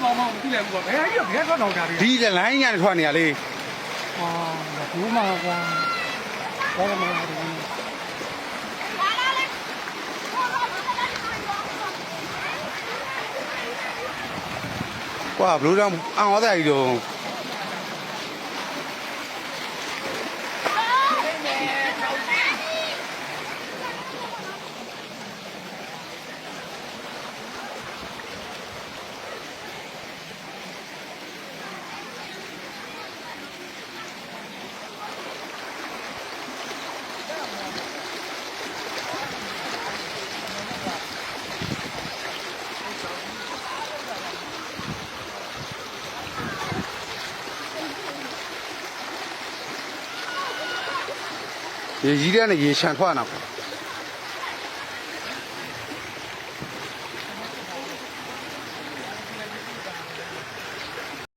ကောင်းမှမသိလိုက်ဘူးကွာဘယ်ကြီးဘယ်ထွက်တော့ကြပြီ ဒီလိုင်းညာထွက်နေရလေ ဟာဘူးမှာကွာဘာမှမလုပ်ဘူး ကွာဘလို့တော့အောင်သွားတယ်ကြီးတော့ရေကြီးတဲ့နဲ့ရေချန်ထွက်လာကွာ